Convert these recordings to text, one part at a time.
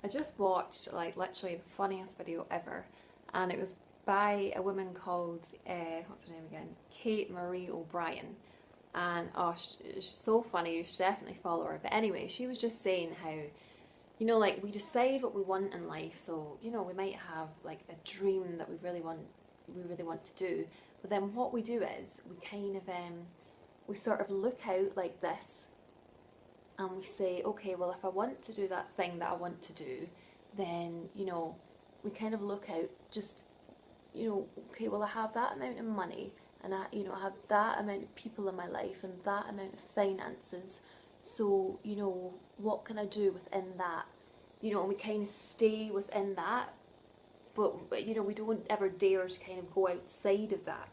I just watched like literally the funniest video ever, and it was by a woman called what's her name again? Kate Maree O'Brien. And oh, she's so funny. You should definitely follow her. But anyway, she was just saying how, like we decide what we want in life. So we might have like a dream that we really want to do. But then what we do is we kind of we sort of look out like this and we say, okay, well, if I want to do that thing that I want to do, then, we kind of look out just, okay, well, I have that amount of money and I have that amount of people in my life and that amount of finances. So, what can I do within that? And we kind of stay within that, but, we don't ever dare to kind of go outside of that.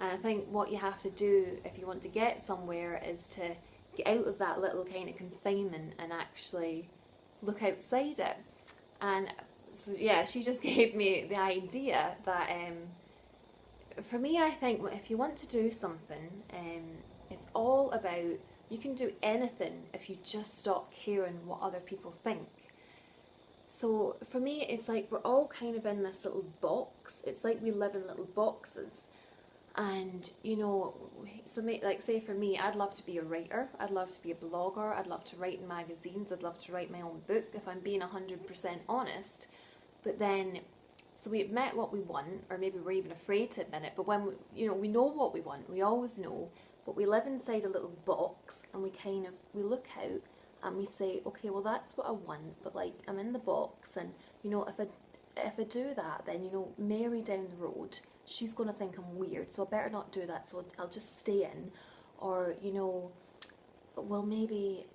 And I think what you have to do if you want to get somewhere is to get out of that little kind of confinement and actually look outside it. And so yeah, she just gave me the idea that for me, I think if you want to do something, it's all about, you can do anything if you just stop caring what other people think. So for me, it's like we're all kind of in this little box. It's like we live in little boxes. And so like say for me, I'd love to be a writer, I'd love to be a blogger, I'd love to write in magazines, I'd love to write my own book if I'm being 100% honest. But then, so we admit what we want, or maybe we're even afraid to admit it, but when we know what we want, we always know, but we live inside a little box and we look out and we say, okay, well that's what I want, but like I'm in the box, and if I do that, then Mary down the road, she's going to think I'm weird, so I better not do that, so I'll just stay in. Or well, maybe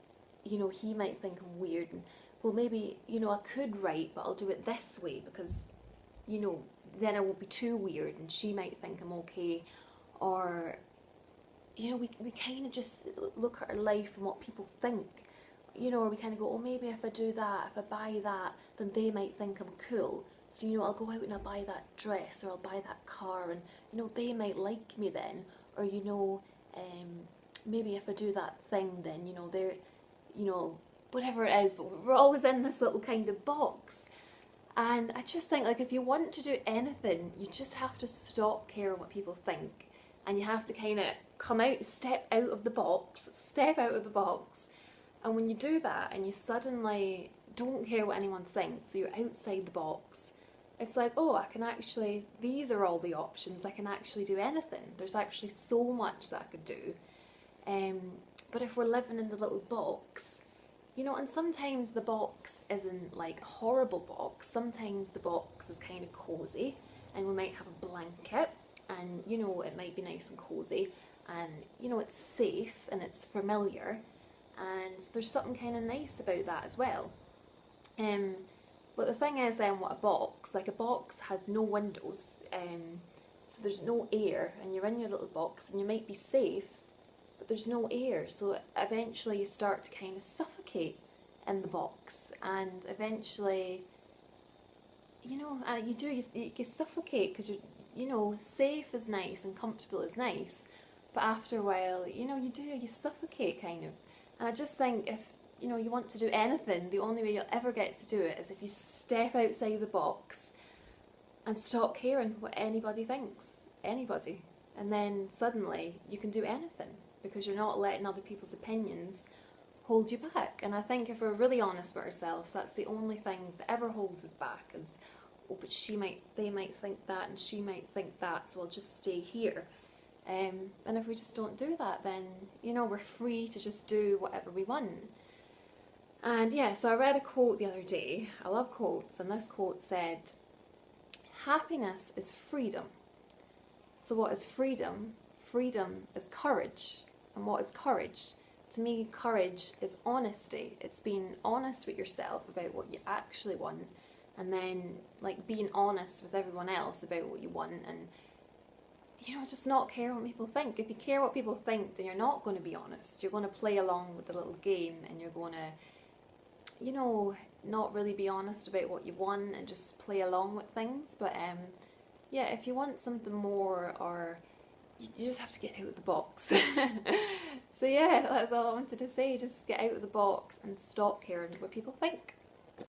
he might think I'm weird, and well, maybe I could write, but I'll do it this way because then I won't be too weird and she might think I'm okay. Or we kind of just look at our life and what people think, or we kind of go, oh, maybe if I do that, if I buy that, then they might think I'm cool. So, I'll go out and I'll buy that dress or I'll buy that car, and, they might like me then. Or, maybe if I do that thing, then, they're, whatever it is, but we're always in this little kind of box. And I just think, like, if you want to do anything, you just have to stop caring what people think. And you have to kind of come out, step out of the box. And when you do that and you suddenly don't care what anyone thinks, so you're outside the box, it's like, oh, I can actually, these are all the options, I can actually do anything. There's actually so much that I could do. But if we're living in the little box, and sometimes the box isn't like a horrible box, sometimes the box is kind of cozy, and we might have a blanket, and it might be nice and cozy, and it's safe and it's familiar, and there's something kind of nice about that as well. But the thing is then, what a box has no windows, so there's no air, and you're in your little box and you might be safe, but there's no air, so eventually you start to kind of suffocate in the box, and eventually, you suffocate because safe is nice and comfortable is nice, but after a while, you suffocate kind of. And I just think if you want to do anything, the only way you'll ever get to do it is if you step outside the box and stop caring what anybody thinks, anybody. And then suddenly you can do anything because you're not letting other people's opinions hold you back. And I think if we're really honest with ourselves, that's the only thing that ever holds us back is, oh, but they might think that and she might think that, so I'll just stay here. And if we just don't do that, then, we're free to just do whatever we want. And yeah, so I read a quote the other day. I love quotes, and this quote said, happiness is freedom. So what is freedom? Freedom is courage. And what is courage? To me, courage is honesty. It's being honest with yourself about what you actually want, and then like being honest with everyone else about what you want, and just not care what people think. If you care what people think, then you're not going to be honest. You're going to play along with the little game, and you're going to, not really be honest about what you want and just play along with things. But yeah, if you want something more, or you just have to get out of the box. So yeah, that's all I wanted to say. Just get out of the box and stop caring what people think.